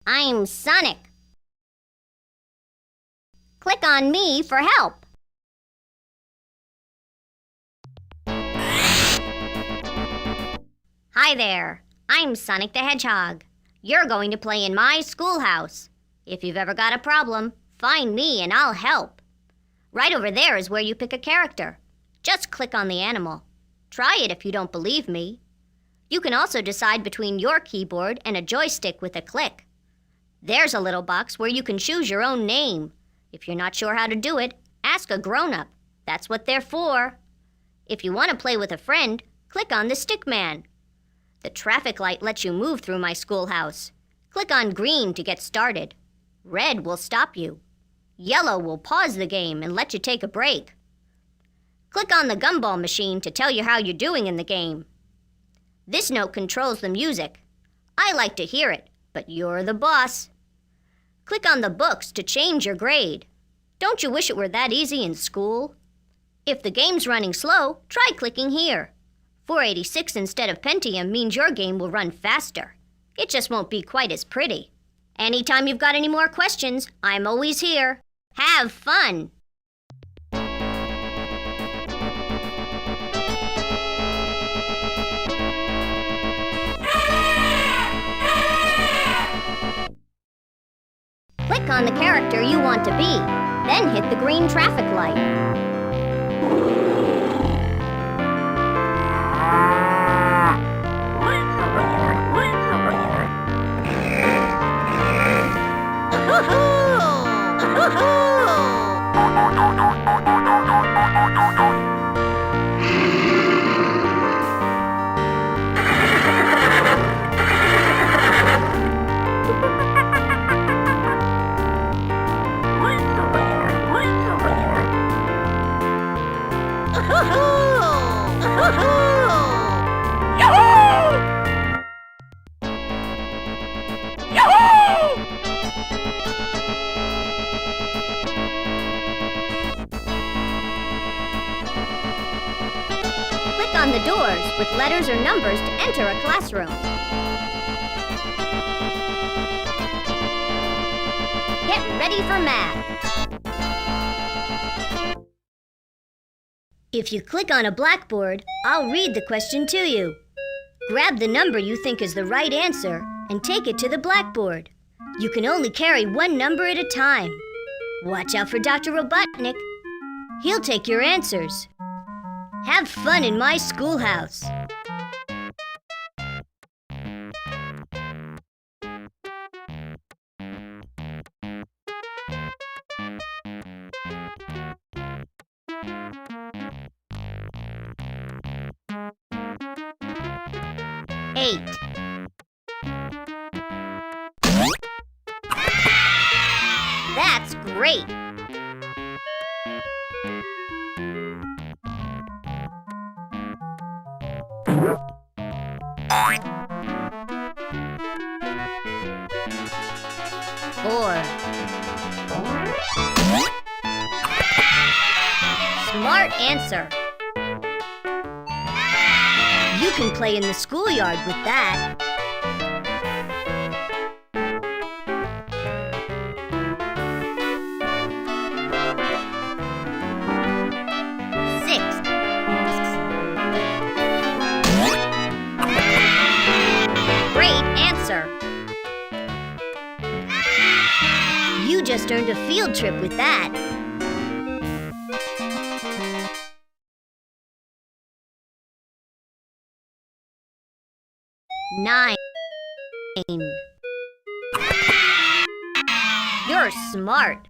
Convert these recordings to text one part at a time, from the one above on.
I'm Sonic. Click on me for help. Hi there, I'm Sonic the Hedgehog. You're going to play in my schoolhouse. If you've ever got a problem, find me and I'll help. Right over there is where you pick a character. Just click on the animal. Try it if you don't believe me. You can also decide between your keyboard and a joystick with a click. There's a little box where you can choose your own name. If you're not sure how to do it, ask a grown-up. That's what they're for. If you want to play with a friend, click on the stick man. The traffic light lets you move through my schoolhouse. Click on green to get started. Red will stop you. Yellow will pause the game and let you take a break. Click on the gumball machine to tell you how you're doing in the game. This note controls the music. I like to hear it, but you're the boss. Click on the books to change your grade. Don't you wish it were that easy in school? If the game's running slow, try clicking here. 486 instead of Pentium means your game will run faster. It just won't be quite as pretty. Anytime you've got any more questions, I'm always here. Have fun! Click on the character you want to be, then hit the green traffic light. Click on the doors with letters or numbers to enter a classroom. Get ready for math. If you click on a blackboard, I'll read the question to you. Grab the number you think is the right answer and take it to the blackboard. You can only carry one number at a time. Watch out for Dr. Robotnik. He'll take your answers. Have fun in my schoolhouse. Eight. That's great. Four. Smart answer. You can play in the schoolyard with that. Six. Great answer. You just earned a field trip with that. 9. You're smart.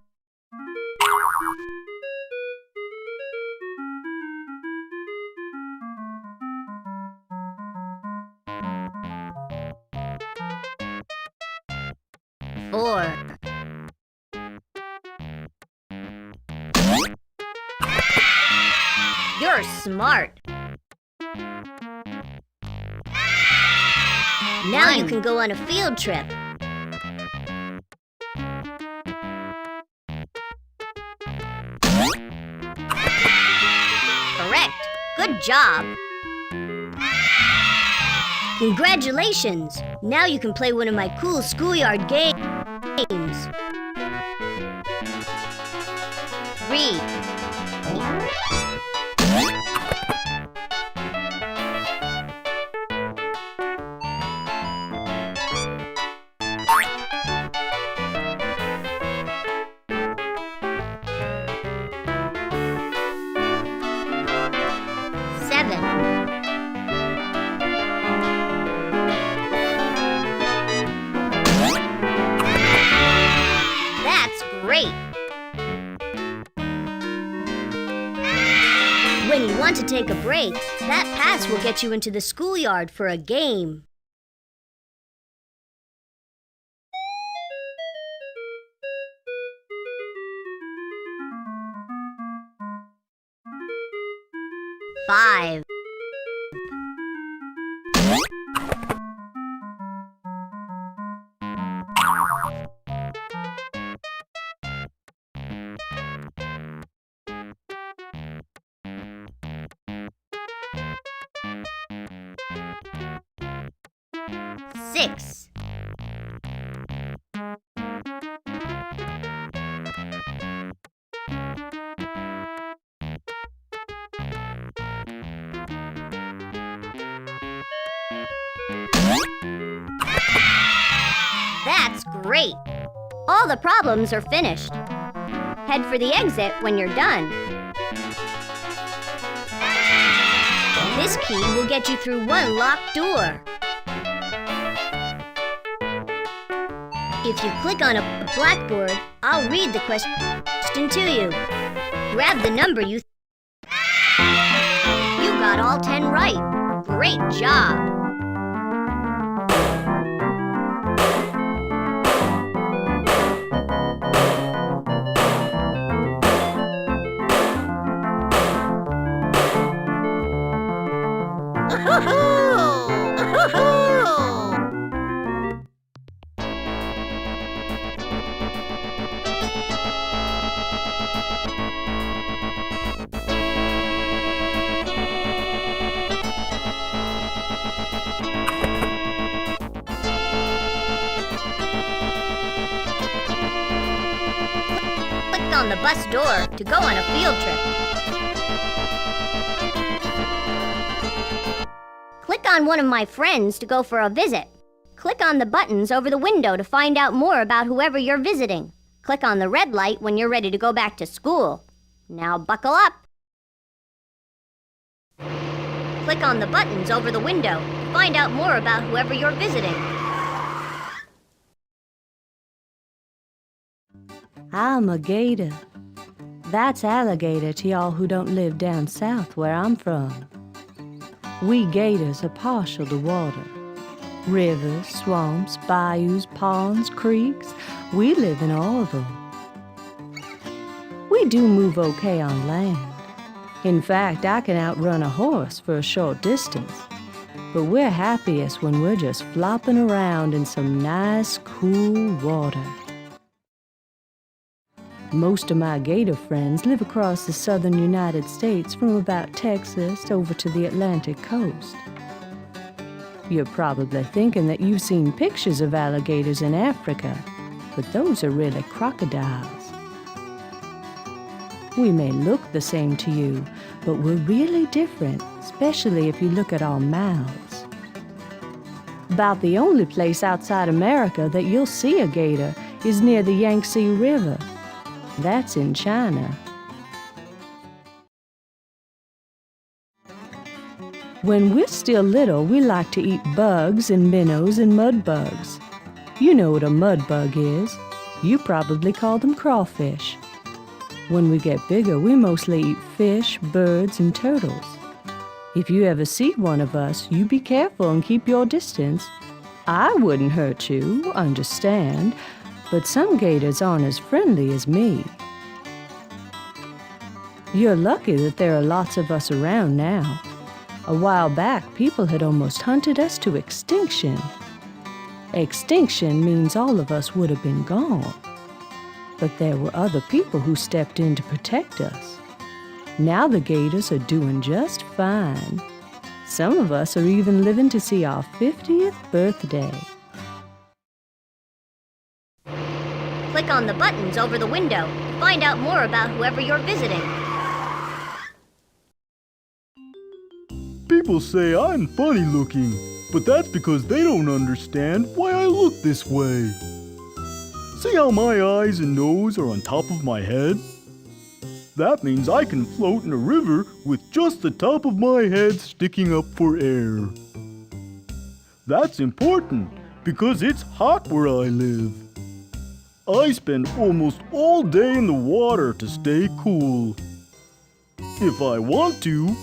4. You're smart. Now you can go on a field trip. Correct. Good job. Congratulations! Now you can play one of my cool schoolyard games. Read. That's great! When you want to take a break, that pass will get you into the schoolyard for a game. Five. Six. That's great! All the problems are finished. Head for the exit when you're done. This key will get you through one locked door. If you click on a blackboard, I'll read the question to you. Grab the number you got all 10 right. Great job! On the bus door to go on a field trip. Click on one of my friends to go for a visit. Click on the buttons over the window to find out more about whoever you're visiting. Click on the red light when you're ready to go back to school. Now buckle up. Click on the buttons over the window to find out more about whoever you're visiting. I'm a gator. That's alligator to y'all who don't live down south where I'm from. We gators are partial to water. Rivers, swamps, bayous, ponds, creeks, we live in all of them. We do move okay on land. In fact, I can outrun a horse for a short distance. But we're happiest when we're just flopping around in some nice, cool water. Most of my gator friends live across the southern United States from about Texas over to the Atlantic coast. You're probably thinking that you've seen pictures of alligators in Africa, but those are really crocodiles. We may look the same to you, but we're really different, especially if you look at our mouths. About the only place outside America that you'll see a gator is near the Yangtze River. That's in China. When we're still little, we like to eat bugs and minnows and mud bugs. You know what a mud bug is. You probably call them crawfish. When we get bigger, we mostly eat fish, birds, and turtles. If you ever see one of us, you be careful and keep your distance. I wouldn't hurt you, understand, but some gators aren't as friendly as me. You're lucky that there are lots of us around now. A while back, people had almost hunted us to extinction. Extinction means all of us would have been gone. But there were other people who stepped in to protect us. Now the gators are doing just fine. Some of us are even living to see our 50th birthday. Click on the buttons over the window to find out more about whoever you're visiting. People say I'm funny looking, but that's because they don't understand why I look this way. See how my eyes and nose are on top of my head? That means I can float in a river with just the top of my head sticking up for air. That's important because it's hot where I live. I spend almost all day in the water to stay cool. If I want to,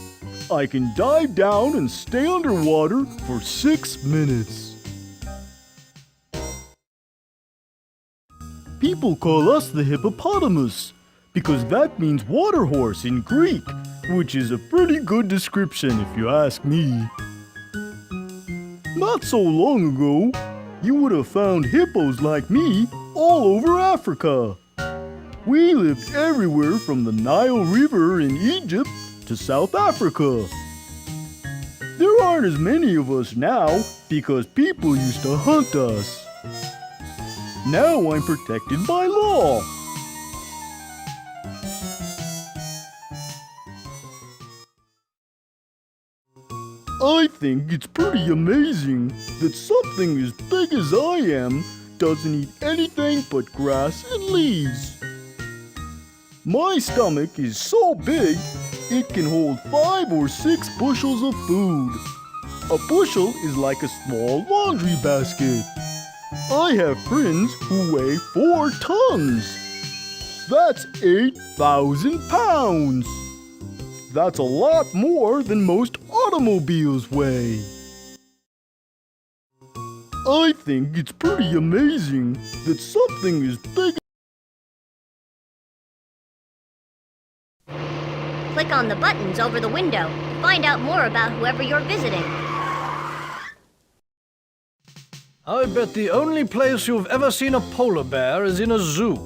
I can dive down and stay underwater for 6 minutes. People call us the hippopotamus because that means water horse in Greek, which is a pretty good description if you ask me. Not so long ago, you would have found hippos like me all over Africa. We lived everywhere from the Nile River in Egypt to South Africa. There aren't as many of us now because people used to hunt us. Now I'm protected by law. I think it's pretty amazing that something as big as I am doesn't eat anything but grass and leaves. My stomach is so big, it can hold 5 or 6 bushels of food. A bushel is like a small laundry basket. I have friends who weigh 4 tons. That's 8,000 pounds. That's a lot more than most automobiles weigh. I think it's pretty amazing that something as big. Click on the buttons over the window to find out more about whoever you're visiting. I bet the only place you've ever seen a polar bear is in a zoo.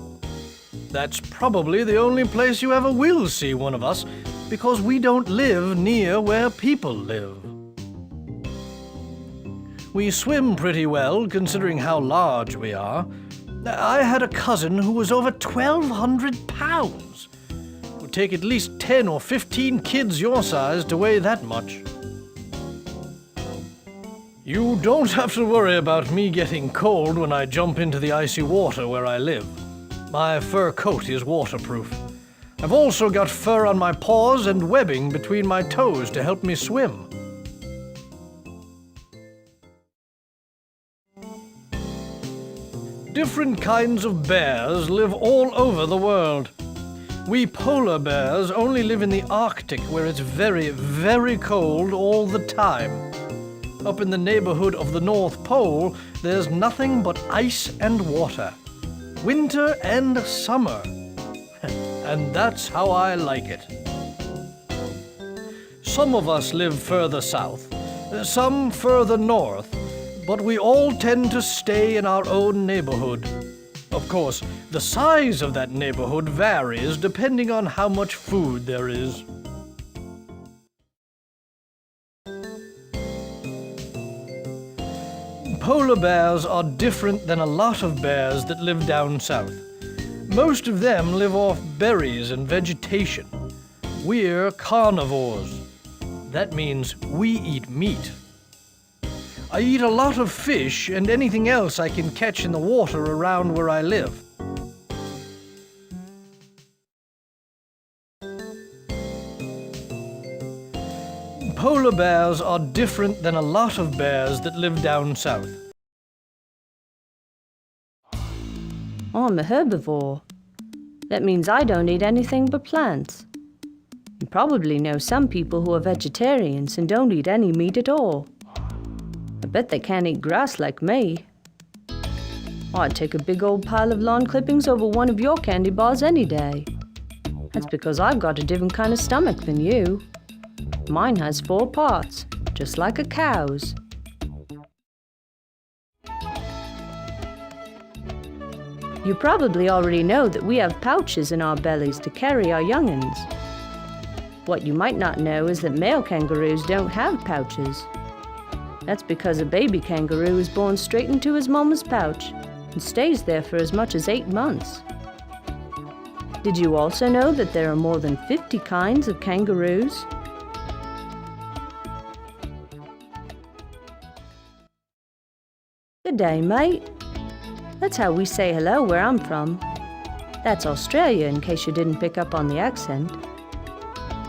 That's probably the only place you ever will see one of us, because we don't live near where people live. We swim pretty well, considering how large we are. I had a cousin who was over 1,200 pounds. It would take at least 10 or 15 kids your size to weigh that much. You don't have to worry about me getting cold when I jump into the icy water where I live. My fur coat is waterproof. I've also got fur on my paws and webbing between my toes to help me swim. Different kinds of bears live all over the world. We polar bears only live in the Arctic, where it's very, very cold all the time. Up in the neighborhood of the North Pole, there's nothing but ice and water. Winter and summer. And that's how I like it. Some of us live further south, some further north, but we all tend to stay in our own neighborhood. Of course, the size of that neighborhood varies depending on how much food there is. Polar bears are different than a lot of bears that live down south. Most of them live off berries and vegetation. We're carnivores. That means we eat meat. I eat a lot of fish and anything else I can catch in the water around where I live. Polar bears are different than a lot of bears that live down south. I'm a herbivore. That means I don't eat anything but plants. You probably know some people who are vegetarians and don't eat any meat at all. I bet they can't eat grass like me. I'd take a big old pile of lawn clippings over one of your candy bars any day. That's because I've got a different kind of stomach than you. Mine has 4 parts, just like a cow's. You probably already know that we have pouches in our bellies to carry our young'uns. What you might not know is that male kangaroos don't have pouches. That's because a baby kangaroo is born straight into his mama's pouch and stays there for as much as 8 months. Did you also know that there are more than 50 kinds of kangaroos? Good day, mate. That's how we say hello where I'm from. That's Australia, in case you didn't pick up on the accent.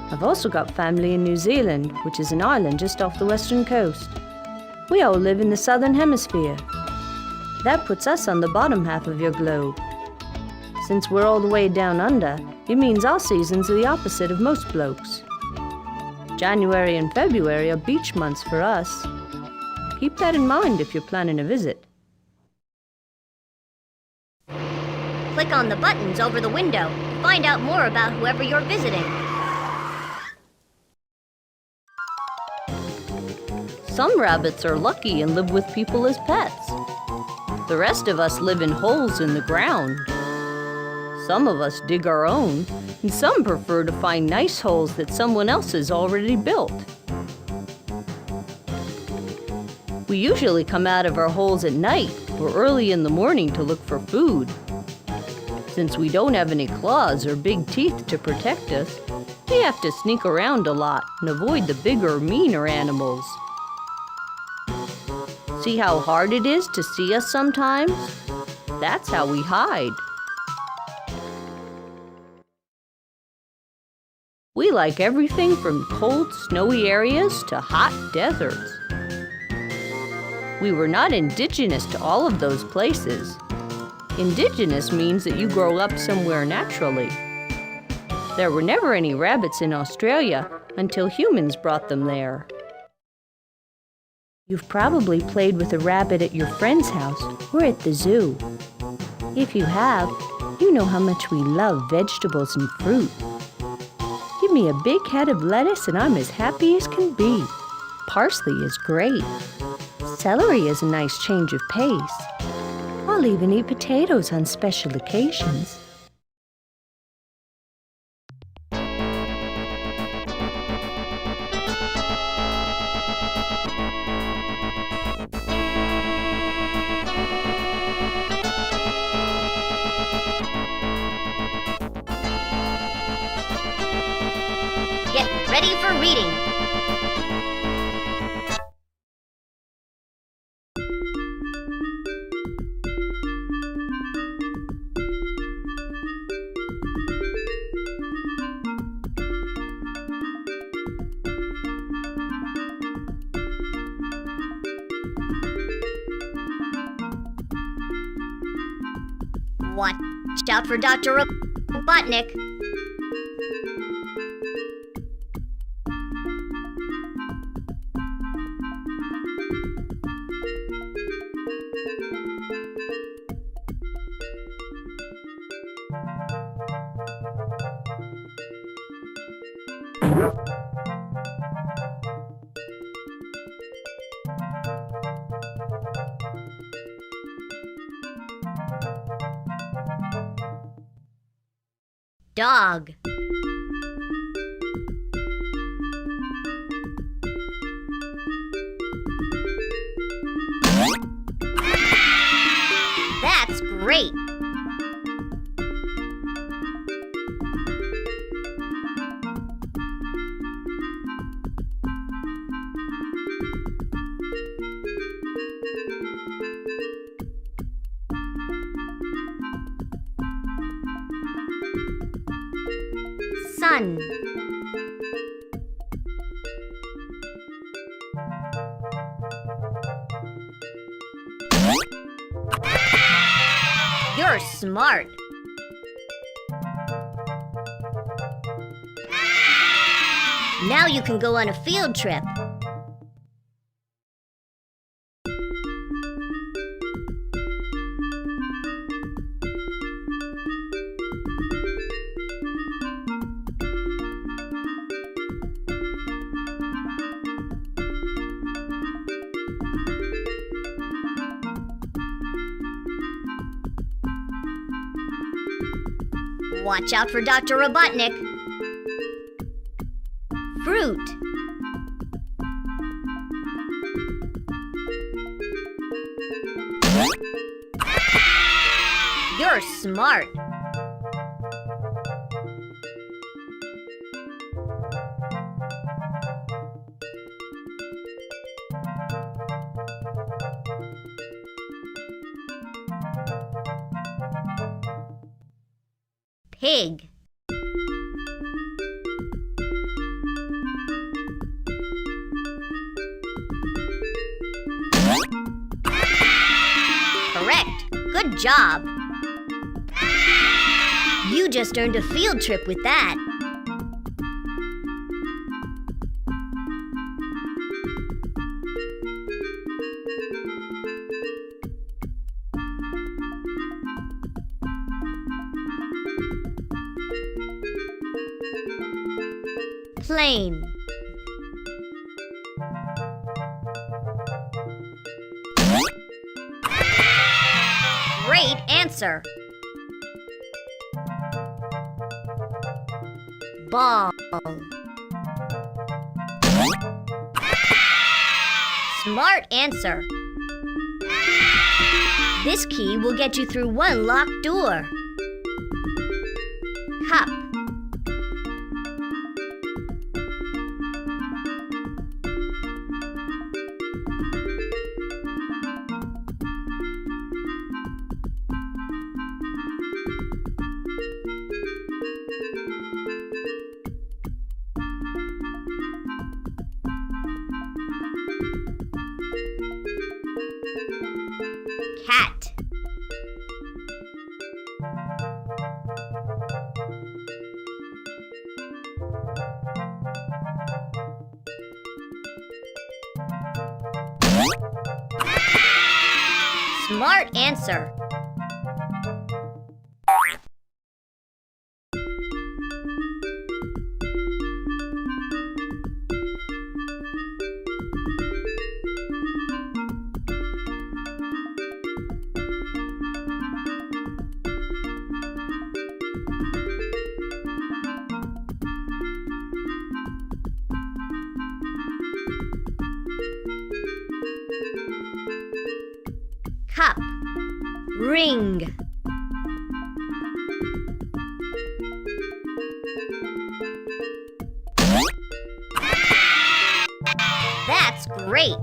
I've also got family in New Zealand, which is an island just off the western coast. We all live in the southern hemisphere. That puts us on the bottom half of your globe. Since we're all the way down under, it means our seasons are the opposite of most blokes. January and February are beach months for us. Keep that in mind if you're planning a visit. Click on the buttons over the window to find out more about whoever you're visiting. Some rabbits are lucky and live with people as pets. The rest of us live in holes in the ground. Some of us dig our own, and some prefer to find nice holes that someone else has already built. We usually come out of our holes at night or early in the morning to look for food. Since we don't have any claws or big teeth to protect us, we have to sneak around a lot and avoid the bigger, meaner animals. See how hard it is to see us sometimes? That's how we hide. We like everything from cold, snowy areas to hot deserts. We were not indigenous to all of those places. Indigenous means that you grow up somewhere naturally. There were never any rabbits in Australia until humans brought them there. You've probably played with a rabbit at your friend's house or at the zoo. If you have, you know how much we love vegetables and fruit. Give me a big head of lettuce and I'm as happy as can be. Parsley is great. Celery is a nice change of pace. I'll even eat potatoes on special occasions. Get ready for reading. Watch out for Dr. Robotnik. Dog. That's great. Sun. You're smart. Now you can go on a field trip. Watch out for Dr. Robotnik. Fruit. You're smart. Pig. Correct. Good job. You just earned a field trip with that. Plane. Great answer. Ball. Smart answer. This key will get you through one locked door. Cup. Cat. Smart answer. Cup. Ring. That's great.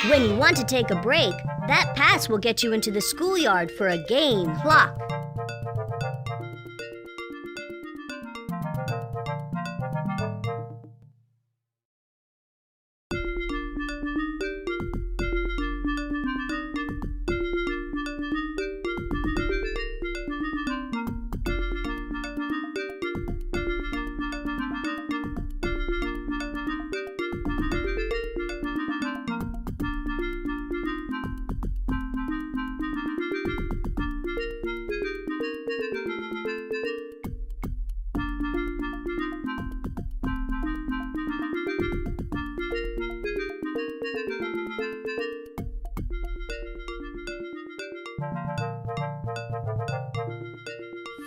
When you want to take a break, that pass will get you into the schoolyard for a game. Clock.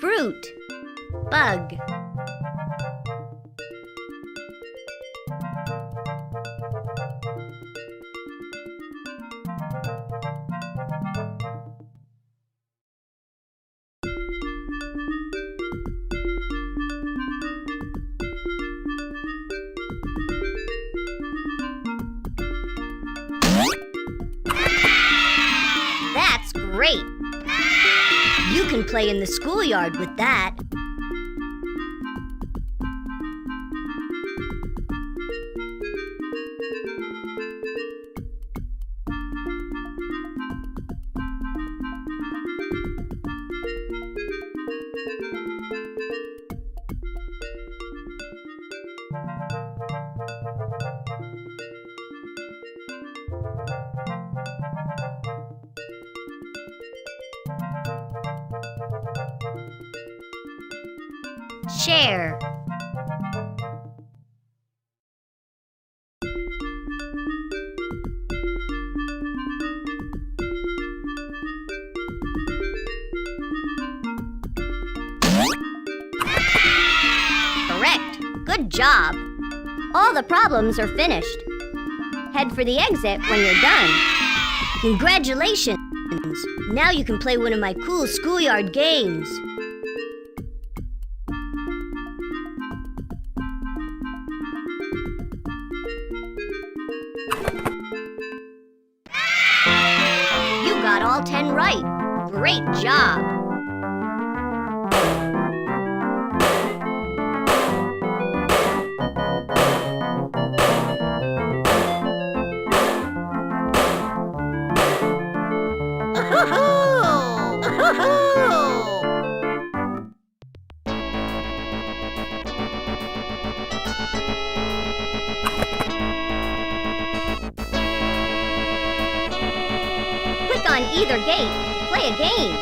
Fruit. Bug. That's great. You can play in the schoolyard with that. Chair. Correct. Good job! All the problems are finished. Head for the exit when you're done. Congratulations! Now you can play one of my cool schoolyard games. You got all 10 right. Great job! Click on either gate to play a game.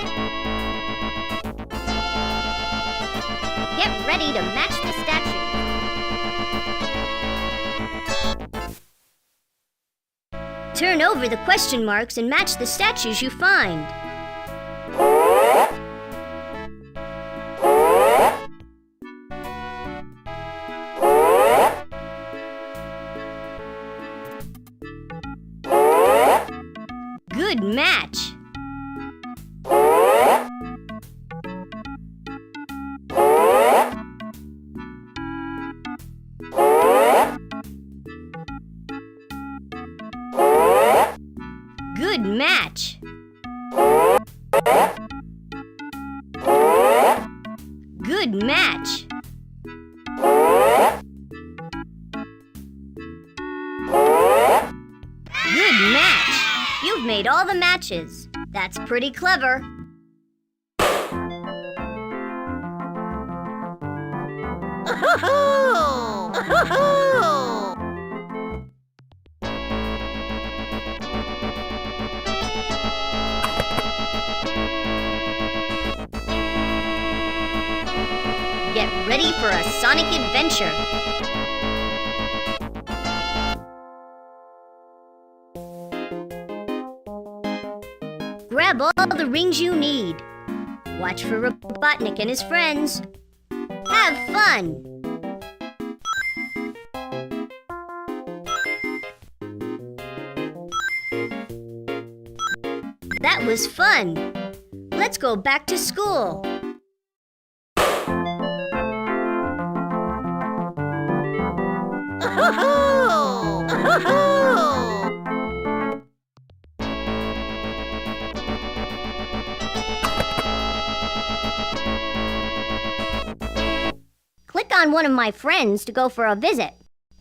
Get ready to match the statue. Turn over the question marks and match the statues you find. Good match! Good match! Good match! Good match! You've made all the matches. That's pretty clever. Get ready for a Sonic adventure. Grab all the rings you need. Watch for Robotnik and his friends. Have fun! That was fun. Let's go back to school. Click on one of my friends to go for a visit.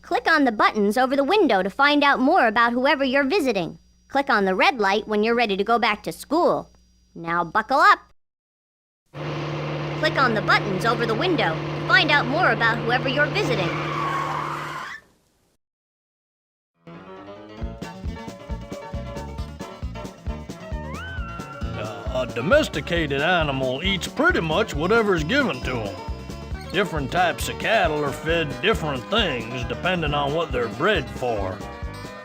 Click on the buttons over the window to find out more about whoever you're visiting. Click on the red light when you're ready to go back to school. Now buckle up. Click on the buttons over the window to find out more about whoever you're visiting. A domesticated animal eats pretty much whatever's given to him. Different types of cattle are fed different things depending on what they're bred for.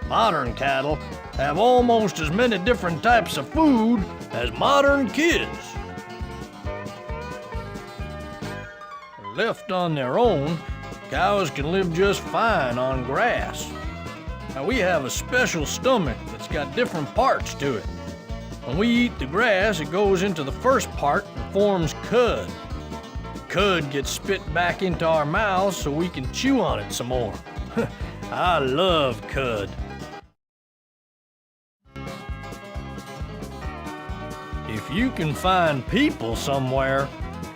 Modern cattle have almost as many different types of food as modern kids. Left on their own, cows can live just fine on grass. Now we have a special stomach that's got different parts to it. When we eat the grass, it goes into the first part and forms cud. The cud gets spit back into our mouths so we can chew on it some more. I love cud. If you can find people somewhere,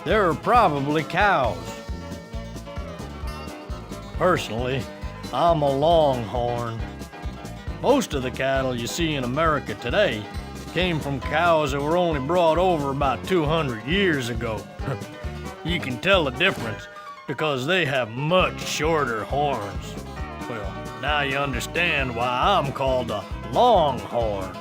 there are probably cows. Personally, I'm a longhorn. Most of the cattle you see in America today came from cows that were only brought over about 200 years ago. You can tell the difference because they have much shorter horns. Well, now you understand why I'm called a longhorn.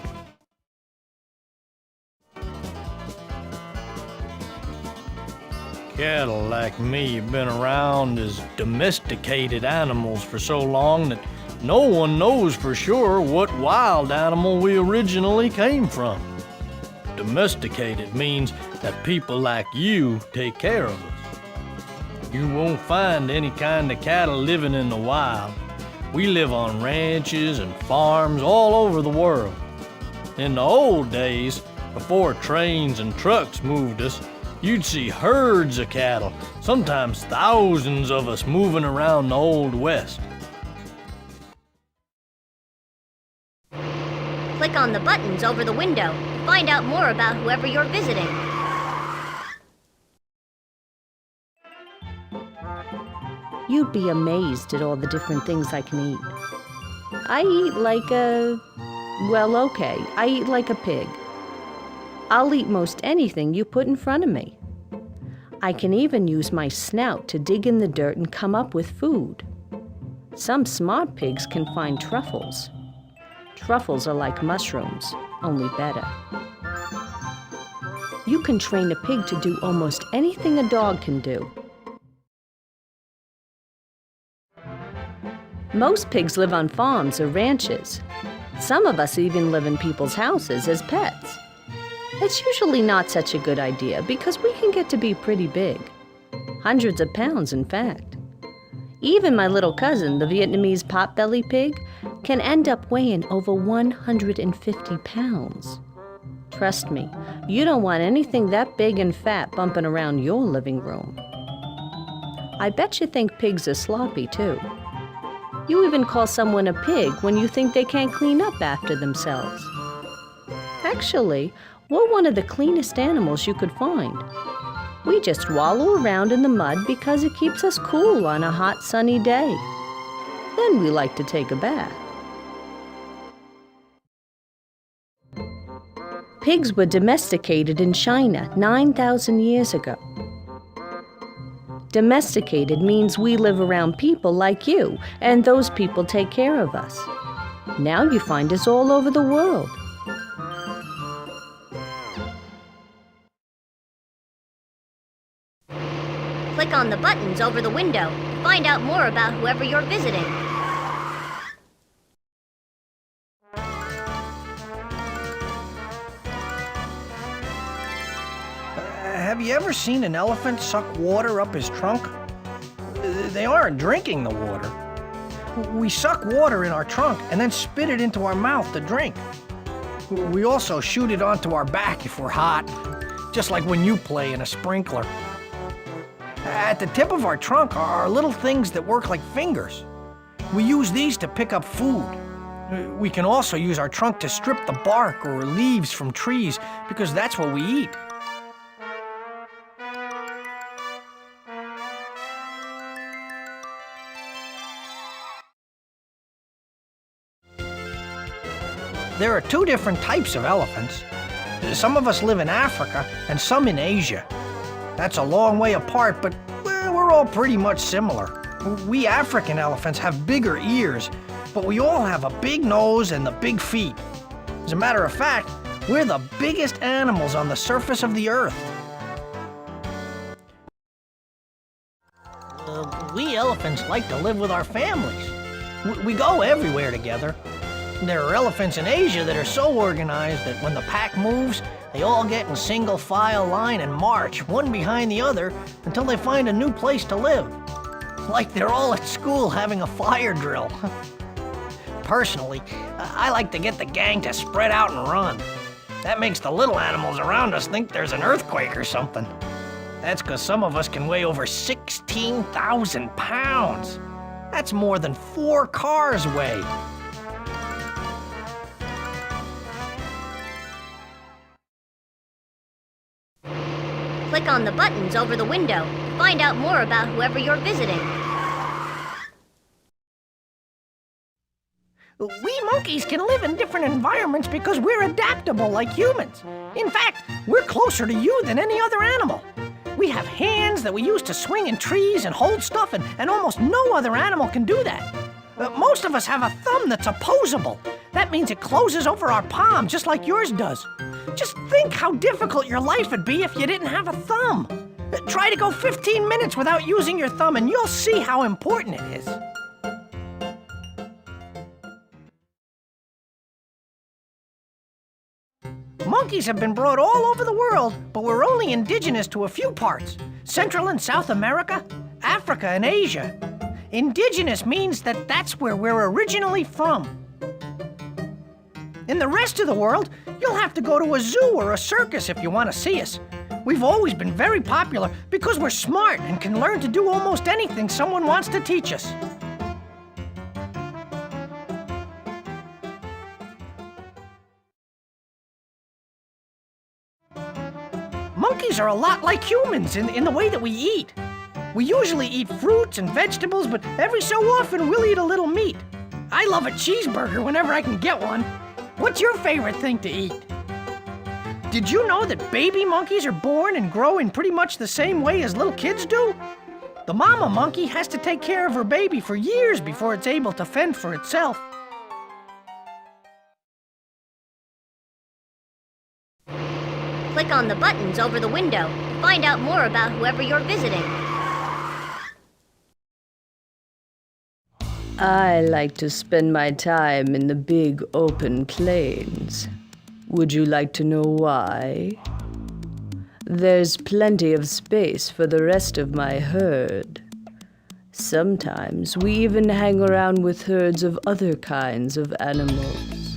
Cattle like me have been around as domesticated animals for so long that no one knows for sure what wild animal we originally came from. Domesticated means that people like you take care of us. You won't find any kind of cattle living in the wild. We live on ranches and farms all over the world. In the old days, before trains and trucks moved us, you'd see herds of cattle, sometimes thousands of us moving around the Old West. Click on the buttons over the window to find out more about whoever you're visiting. You'd be amazed at all the different things I can eat. I eat like a... well, okay, I eat like a pig. I'll eat most anything you put in front of me. I can even use my snout to dig in the dirt and come up with food. Some smart pigs can find truffles. Truffles are like mushrooms, only better. You can train a pig to do almost anything a dog can do. Most pigs live on farms or ranches. Some of us even live in people's houses as pets. It's usually not such a good idea because we can get to be pretty big. Hundreds of pounds, in fact. Even my little cousin, the Vietnamese potbelly pig, can end up weighing over 150 pounds. Trust me, you don't want anything that big and fat bumping around your living room. I bet you think pigs are sloppy, too. You even call someone a pig when you think they can't clean up after themselves. Actually, we're one of the cleanest animals you could find. We just wallow around in the mud because it keeps us cool on a hot, sunny day. Then we like to take a bath. Pigs were domesticated in China 9,000 years ago. Domesticated means we live around people like you, and those people take care of us. Now you find us all over the world. Click on the buttons over the window to find out more about whoever you're visiting. Have you ever seen an elephant suck water up his trunk? They aren't drinking the water. We suck water in our trunk and then spit it into our mouth to drink. We also shoot it onto our back if we're hot, just like when you play in a sprinkler. At the tip of our trunk are little things that work like fingers. We use these to pick up food. We can also use our trunk to strip the bark or leaves from trees because that's what we eat. There are two different types of elephants. Some of us live in Africa and some in Asia. That's a long way apart, but we're all pretty much similar. We African elephants have bigger ears, but we all have a big nose and the big feet. As a matter of fact, we're the biggest animals on the surface of the earth. We elephants like to live with our families. We go everywhere together. There are elephants in Asia that are so organized that when the pack moves, they all get in single file line and march, one behind the other, until they find a new place to live. Like they're all at school having a fire drill. Personally, I like to get the gang to spread out and run. That makes the little animals around us think there's an earthquake or something. That's because some of us can weigh over 16,000 pounds. That's more than 4 cars weigh. Click on the buttons over the window to find out more about whoever you're visiting. We monkeys can live in different environments because we're adaptable like humans. In fact, we're closer to you than any other animal. We have hands that we use to swing in trees and hold stuff, and almost no other animal can do that. Most of us have a thumb that's opposable. That means it closes over our palm just like yours does. Just think how difficult your life would be if you didn't have a thumb. Try to go 15 minutes without using your thumb and you'll see how important it is. Monkeys have been brought all over the world, but we're only indigenous to a few parts. Central and South America, Africa and Asia. Indigenous means that that's where we're originally from. In the rest of the world, you'll have to go to a zoo or a circus if you want to see us. We've always been very popular because we're smart and can learn to do almost anything someone wants to teach us. Monkeys are a lot like humans in the way that we eat. We usually eat fruits and vegetables, but every so often we'll eat a little meat. I love a cheeseburger whenever I can get one. What's your favorite thing to eat? Did you know that baby monkeys are born and grow in pretty much the same way as little kids do? The mama monkey has to take care of her baby for years before it's able to fend for itself. Click on the buttons over the window to find out more about whoever you're visiting. I like to spend my time in the big open plains. Would you like to know why? There's plenty of space for the rest of my herd. Sometimes we even hang around with herds of other kinds of animals,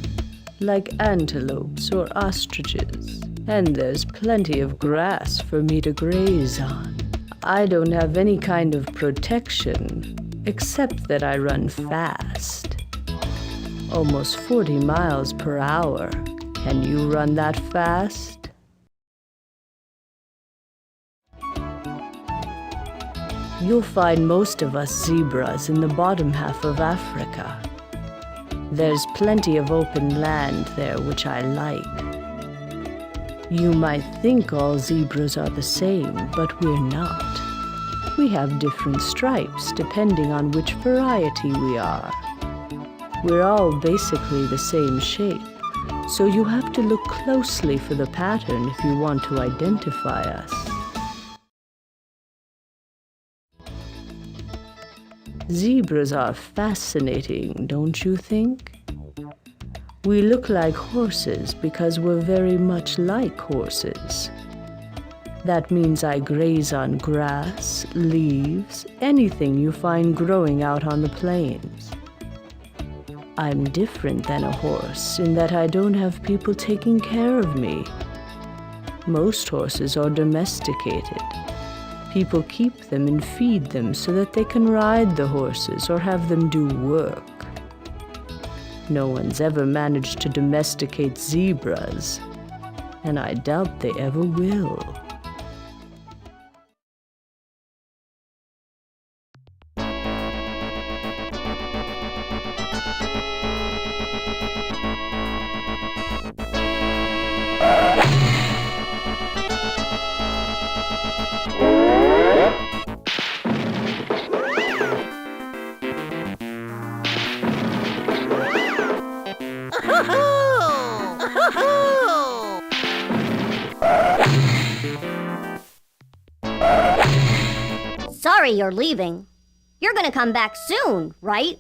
like antelopes or ostriches. And there's plenty of grass for me to graze on. I don't have any kind of protection, except that I run fast. Almost 40 miles per hour. Can you run that fast? You'll find most of us zebras in the bottom half of Africa. There's plenty of open land there, which I like. You might think all zebras are the same, but we're not. We have different stripes depending on which variety we are. We're all basically the same shape, so you have to look closely for the pattern if you want to identify us. Zebras are fascinating, don't you think? We look like horses because we're very much like horses. That means I graze on grass, leaves, anything you find growing out on the plains. I'm different than a horse in that I don't have people taking care of me. Most horses are domesticated. People keep them and feed them so that they can ride the horses or have them do work. No one's ever managed to domesticate zebras, and I doubt they ever will. Sorry you're leaving. You're gonna come back soon, right?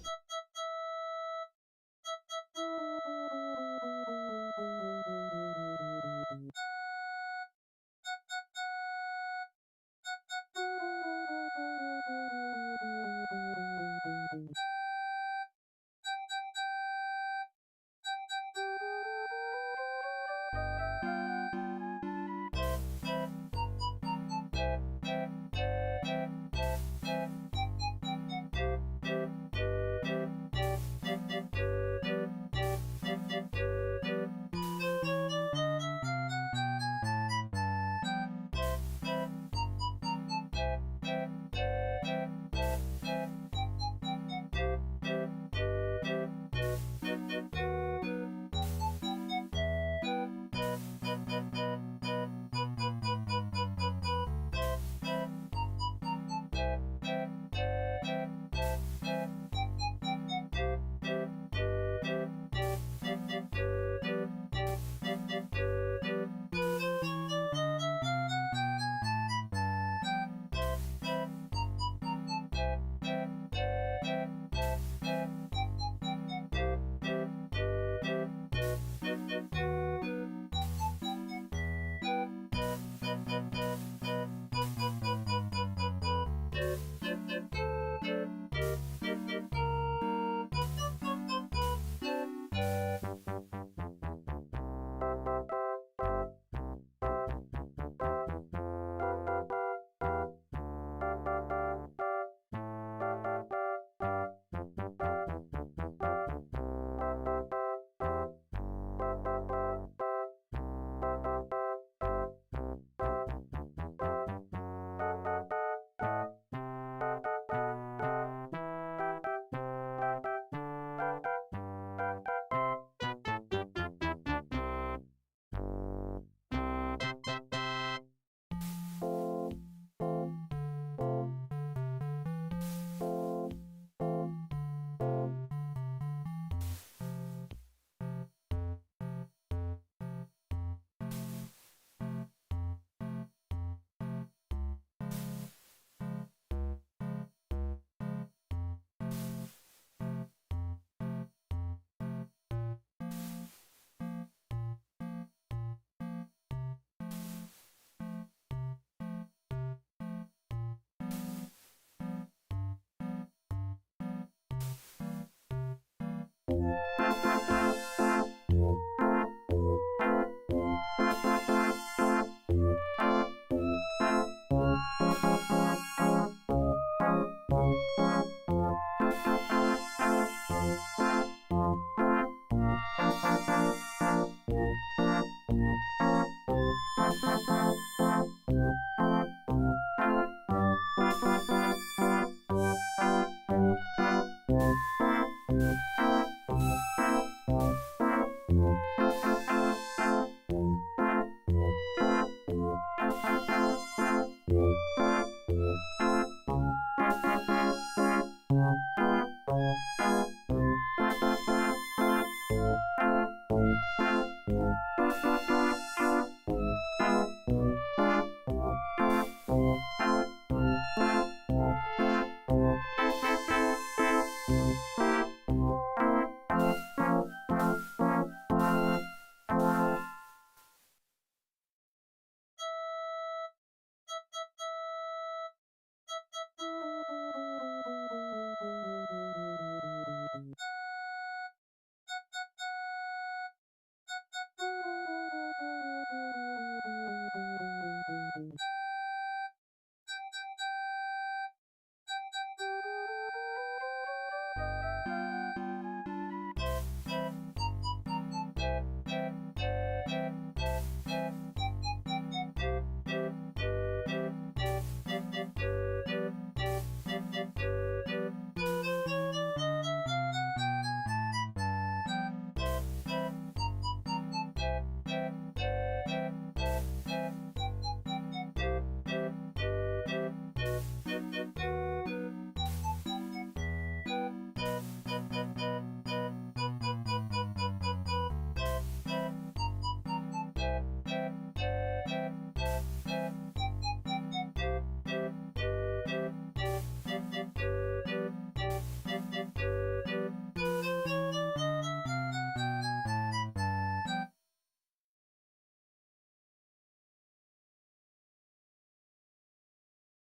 Bye.